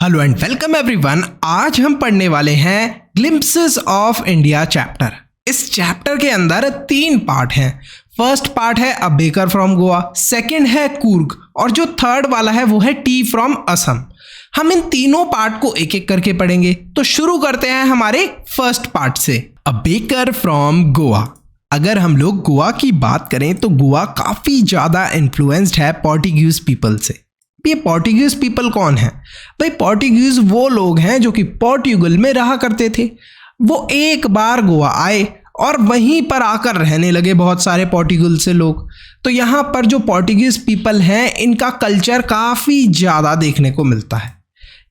Hello and welcome everyone. आज हम पढ़ने वाले हैं ग्लिम्पसेस ऑफ इंडिया चैप्टर। इस चैप्टर के अंदर 3 पार्ट हैं। फर्स्ट पार्ट है a baker from Goa, second है कूर्ग और जो थर्ड वाला है वो है टी फ्रॉम असम। हम इन तीनों पार्ट को एक एक करके पढ़ेंगे। तो शुरू करते हैं हमारे फर्स्ट पार्ट से, अ बेकर फ्रॉम गोवा। अगर हम लोग गोवा की बात करें तो गोवा काफ़ी ज़्यादा इन्फ्लुएंस्ड है पोर्टुगीज पीपल से। ये पोर्टुगीज पीपल कौन है भाई? पोर्टुगीज वो लोग हैं जो कि पोर्टुगल में रहा करते थे। वो एक बार गोवा आए और वहीं पर आकर रहने लगे बहुत सारे पोर्टुगल से लोग। तो यहाँ पर जो पोर्टुगीज पीपल हैं इनका कल्चर काफ़ी ज़्यादा देखने को मिलता है।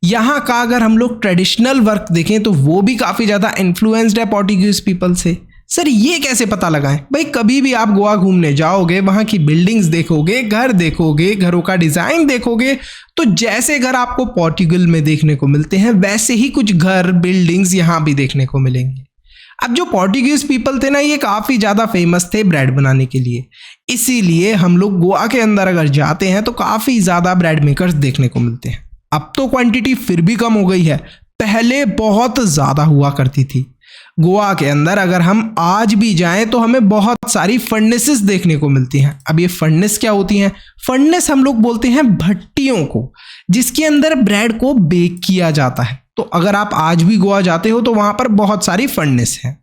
यहाँ का अगर हम लोग ट्रेडिशनल वर्क देखें तो वो भी काफ़ी ज़्यादा इन्फ्लुएंस्ड है पोर्टुगीज पीपल से। सर ये कैसे पता लगाएं भाई? कभी भी आप गोवा घूमने जाओगे, वहाँ की बिल्डिंग्स देखोगे, घर देखोगे, घरों का डिज़ाइन देखोगे, तो जैसे घर आपको पोर्टुगल में देखने को मिलते हैं वैसे ही कुछ घर बिल्डिंग्स यहाँ भी देखने को मिलेंगे। अब जो पोर्टुगीज पीपल थे ना, ये काफ़ी ज़्यादा फेमस थे ब्रेड बनाने के लिए। इसीलिए हम लोग गोवा के अंदर अगर जाते हैं तो काफ़ी ज़्यादा ब्रेड मेकर्स देखने को मिलते हैं। अब तो क्वांटिटी फिर भी कम हो गई है, पहले बहुत ज़्यादा हुआ करती थी। गोवा के अंदर अगर हम आज भी जाएं तो हमें बहुत सारी फर्नेसेस देखने को मिलती हैं। अब ये फर्नेस क्या होती हैं? फर्नेस हम लोग बोलते हैं भट्टियों को, जिसके अंदर ब्रेड को बेक किया जाता है। तो अगर आप आज भी गोवा जाते हो तो वहाँ पर बहुत सारी फर्नेस हैं।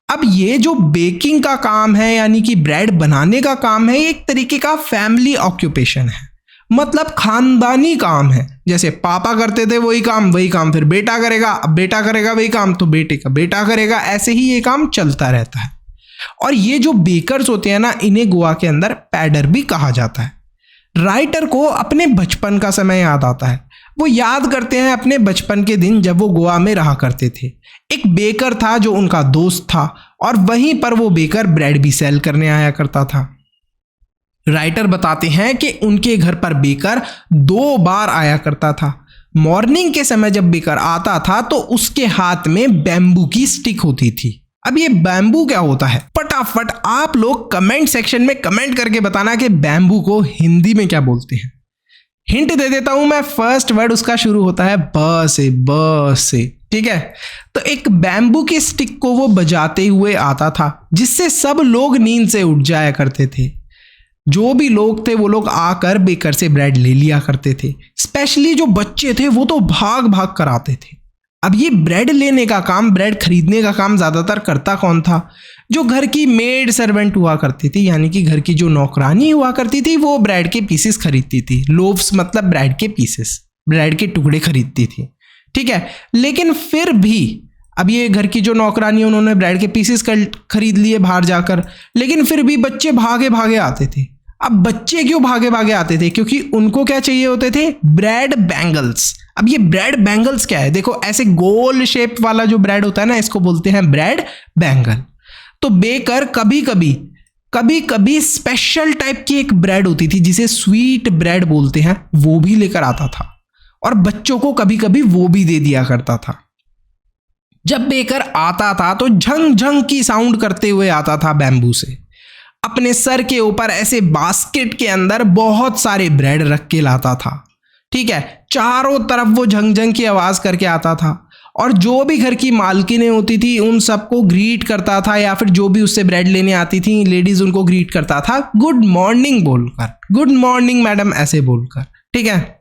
अब ये जो बेकिंग का काम है यानी कि ब्रेड बनाने का काम है, ये एक तरीके का फैमिली ऑक्यूपेशन है, मतलब खानदानी काम है। जैसे पापा करते थे वही काम फिर बेटा करेगा, अब बेटा करेगा वही काम तो बेटे का बेटा करेगा, ऐसे ही ये काम चलता रहता है। और ये जो बेकर्स होते हैं ना, इन्हें गोवा के अंदर पैडर भी कहा जाता है। राइटर को अपने बचपन का समय याद आता है। वो याद करते हैं अपने बचपन के दिन जब वो गोवा में रहा करते थे। एक बेकर था जो उनका दोस्त था और वहीं पर वो बेकर ब्रेड भी सेल करने आया करता था। राइटर बताते हैं कि उनके घर पर बेकर 2 बार आया करता था। मॉर्निंग के समय जब बेकर आता था तो उसके हाथ में बैम्बू की स्टिक होती थी। अब ये बैम्बू क्या होता है? फटाफट आप लोग कमेंट सेक्शन में कमेंट करके बताना कि बैम्बू को हिंदी में क्या बोलते हैं। हिंट दे देता हूं मैं, फर्स्ट वर्ड उसका शुरू होता है ब से, ठीक है? तो एक बैम्बू की स्टिक को वो बजाते हुए आता था, जिससे सब लोग नींद से उठ जाया करते थे। जो भी लोग थे वो लोग आकर बेकर से ब्रेड ले लिया करते थे। स्पेशली जो बच्चे थे वो तो भाग भाग कर आते थे। अब ये ब्रेड लेने का काम, ब्रेड खरीदने का काम ज़्यादातर करता कौन था? जो घर की मेड सर्वेंट हुआ करती थी, यानी कि घर की जो नौकरानी हुआ करती थी, वो ब्रेड के पीसेस खरीदती थी। लोव्स मतलब ब्रेड के पीसेस, ब्रेड के टुकड़े खरीदती थी, ठीक है? लेकिन फिर भी अब ये घर की जो नौकरानी, उन्होंने ब्रेड के पीसेस खरीद लिए बाहर जाकर, लेकिन फिर भी बच्चे भागे भागे आते थे। अब बच्चे क्यों भागे भागे आते थे? क्योंकि उनको क्या चाहिए होते थे? Bread bangles. अब ये ब्रेड बैंगल्स क्या है? देखो ऐसे गोल शेप वाला जो ब्रेड होता है ना, इसको बोलते हैं ब्रेड बैंगल। तो बेकर कभी कभी स्पेशल टाइप की एक ब्रेड होती थी जिसे स्वीट ब्रेड बोलते हैं, वो भी लेकर आता था और बच्चों को कभी कभी वो भी दे दिया करता था। जब बेकर आता था तो झंग झंग की साउंड करते हुए आता था बैम्बू से। अपने सर के ऊपर ऐसे बास्केट के अंदर बहुत सारे ब्रेड रख के लाता था, ठीक है? चारों तरफ वो झंग झंग की आवाज़ करके आता था और जो भी घर की मालकिनें होती थी उन सबको ग्रीट करता था, या फिर जो भी उससे ब्रेड लेने आती थी लेडीज उनको ग्रीट करता था गुड मॉर्निंग बोलकर, गुड मॉर्निंग मैडम ऐसे बोलकर, ठीक है?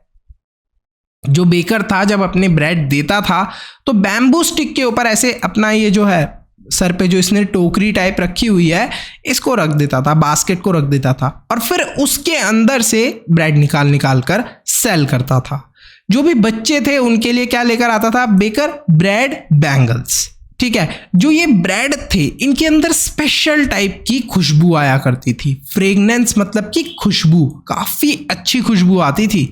जो बेकर था जब अपने ब्रेड देता था तो बैम्बू स्टिक के ऊपर ऐसे अपना ये जो है सर पे जो इसने टोकरी टाइप रखी हुई है, इसको रख देता था, बास्केट को रख देता था और फिर उसके अंदर से ब्रेड निकाल कर सेल करता था। जो भी बच्चे थे उनके लिए क्या लेकर आता था बेकर? ब्रेड बैंगल्स, ठीक है? जो ये ब्रेड थे इनके अंदर स्पेशल टाइप की खुशबू आया करती थी। फ्रेगनेंस मतलब कि खुशबू, काफ़ी अच्छी खुशबू आती थी।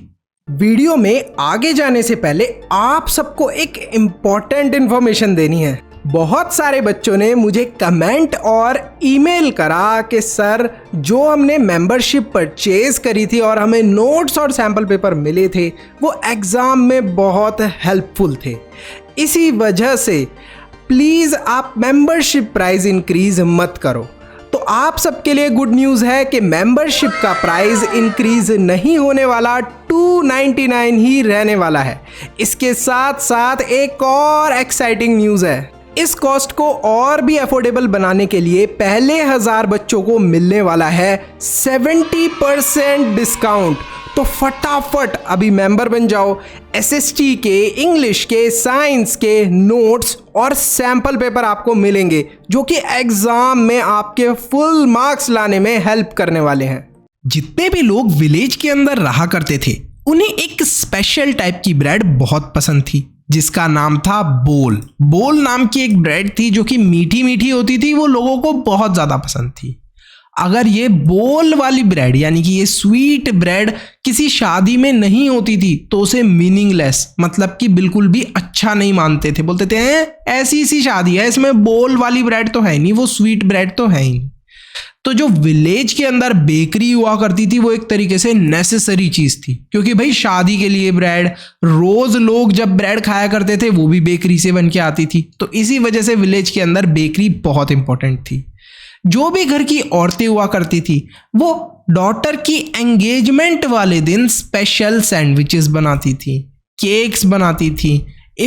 वीडियो में आगे जाने से पहले आप सबको एक इम्पॉर्टेंट इंफॉर्मेशन देनी है। बहुत सारे बच्चों ने मुझे कमेंट और ईमेल करा कि सर जो हमने मेंबरशिप परचेज करी थी और हमें नोट्स और सैम्पल पेपर मिले थे वो एग्ज़ाम में बहुत हेल्पफुल थे। इसी वजह से प्लीज़ आप मेंबरशिप प्राइस इंक्रीज़ मत करो। तो आप सबके लिए गुड न्यूज़ है कि मेंबरशिप का प्राइस इंक्रीज नहीं होने वाला, 299 ही रहने वाला है। इसके साथ साथ एक और एक्साइटिंग न्यूज़ है, इस कॉस्ट को और भी अफोर्डेबल बनाने के लिए पहले 1000 बच्चों को मिलने वाला है 70% डिस्काउंट। तो फटाफट अभी मेंबर बन जाओ। एसएसटी के, इंग्लिश के, साइंस के नोट्स और सैंपल पेपर आपको मिलेंगे जो कि एग्जाम में आपके फुल मार्क्स लाने में हेल्प करने वाले हैं। जितने भी लोग विलेज के अंदर रहा करते थे उन्हें एक स्पेशल टाइप की ब्रेड बहुत पसंद थी जिसका नाम था बोल। बोल नाम की एक ब्रेड थी जो कि मीठी मीठी होती थी, वो लोगों को बहुत ज़्यादा पसंद थी। अगर ये बोल वाली ब्रेड यानी कि ये स्वीट ब्रेड किसी शादी में नहीं होती थी तो उसे मीनिंगलेस, मतलब कि बिल्कुल भी अच्छा नहीं मानते थे। बोलते थे ऐसी सी शादी है, इसमें बोल वाली ब्रेड तो है नहीं, वो स्वीट ब्रेड तो है ही नहीं। तो जो विलेज के अंदर बेकरी हुआ करती थी वो एक तरीके से नेसेसरी चीज थी, क्योंकि भाई शादी के लिए ब्रेड, रोज लोग जब ब्रेड खाया करते थे वो भी बेकरी से बन के आती थी। तो इसी वजह से विलेज के अंदर बेकरी बहुत इंपॉर्टेंट थी। जो भी घर की औरतें हुआ करती थी वो डॉटर की एंगेजमेंट वाले दिन स्पेशल सैंडविचेस बनाती थी, केक्स बनाती थी,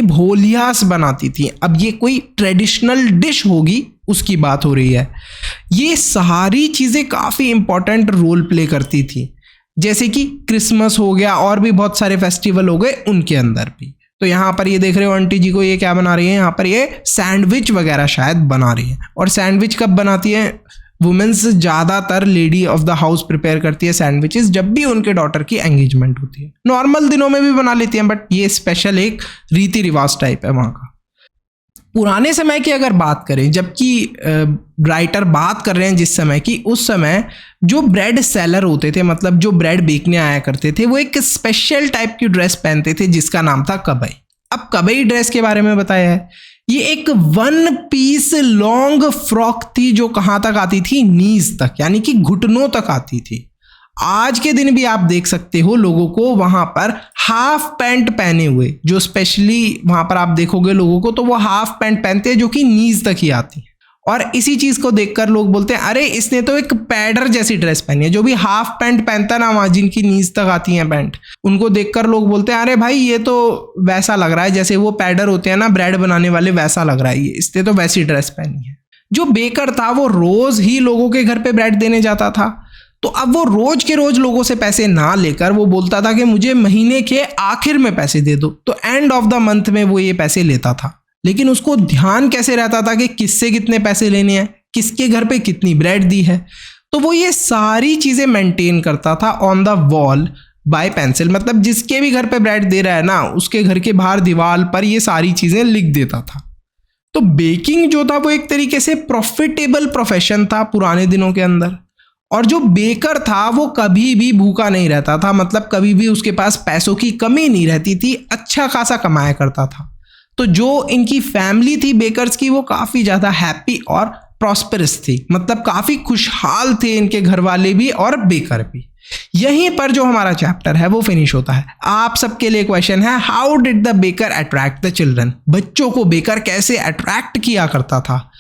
भोलियास बनाती थी। अब ये कोई ट्रेडिशनल डिश होगी उसकी बात हो रही है। ये सारी चीज़ें काफ़ी इंपॉर्टेंट रोल प्ले करती थी, जैसे कि क्रिसमस हो गया और भी बहुत सारे फेस्टिवल हो गए उनके अंदर भी। तो यहाँ पर ये देख रहे हो आंटी जी को, ये क्या बना रही है, यहाँ पर ये सैंडविच वगैरह शायद बना रही है। और सैंडविच कब बनाती है वुमेन्स, ज़्यादातर lady of the house prepare करती है सैंडविचेस जब भी उनके डॉटर की एंगेजमेंट होती है। नॉर्मल दिनों में भी बना लेती हैं बट ये स्पेशल एक रीति रिवाज टाइप है वहाँ का। पुराने समय की अगर बात करें, जबकि राइटर बात कर रहे हैं जिस समय की, उस समय जो ब्रेड सेलर होते थे, मतलब जो ब्रेड बेचने आया करते थे, वो एक स्पेशल टाइप की ड्रेस पहनते थे जिसका नाम था कबई। अब कबई ड्रेस के बारे में बताया है, ये एक 1 पीस लॉन्ग फ्रॉक थी जो कहाँ तक आती थी, नीज तक, यानी कि घुटनों तक आती थी। आज के दिन भी आप देख सकते हो लोगों को वहां पर हाफ पैंट पहने हुए, जो स्पेशली वहां पर आप देखोगे लोगों को तो वो हाफ पैंट पहनते हैं जो कि नीज तक ही आती है। और इसी चीज को देखकर लोग बोलते हैं अरे इसने तो एक पैडर जैसी ड्रेस पहनी है। जो भी हाफ पैंट पहनता है ना वहां, जिनकी नीज तक आती है पैंट, उनको देखकर लोग बोलते हैं अरे भाई ये तो वैसा लग रहा है जैसे वो पैडर होते हैं ना ब्रेड बनाने वाले, वैसा लग रहा है ये, इसने तो वैसी ड्रेस पहनी है। जो बेकर था वो रोज ही लोगों के घर पे ब्रेड देने जाता था, तो अब वो रोज के रोज लोगों से पैसे ना लेकर वो बोलता था कि मुझे महीने के आखिर में पैसे दे दो। तो एंड ऑफ द मंथ में वो ये पैसे लेता था, लेकिन उसको ध्यान कैसे रहता था कि किससे कितने पैसे लेने हैं, किसके घर पे कितनी ब्रेड दी है। तो वो ये सारी चीजें मेंटेन करता था on the wall bye pencil, मतलब जिसके भी घर पे ब्रेड दे रहा है ना उसके घर के बाहर दीवार पर ये सारी चीजें लिख देता था। तो बेकिंग जो था वो एक तरीके से प्रॉफिटेबल प्रोफेशन था पुराने दिनों के अंदर। और जो बेकर था वो कभी भी भूखा नहीं रहता था, मतलब कभी भी उसके पास पैसों की कमी नहीं रहती थी, अच्छा खासा कमाया करता था। तो जो इनकी फैमिली थी बेकर्स की वो काफ़ी ज़्यादा हैप्पी और प्रॉस्पेरस थी, मतलब काफ़ी खुशहाल थे इनके घर वाले भी और बेकर भी। यहीं पर जो हमारा चैप्टर है वो फिनिश होता है। आप सबके लिए क्वेश्चन है, how did the baker attract the children? बच्चों को बेकर कैसे अट्रैक्ट किया करता था?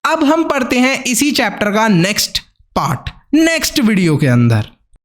अब हम पढ़ते हैं इसी चैप्टर का नेक्स्ट पार्ट नेक्स्ट वीडियो के अंदर।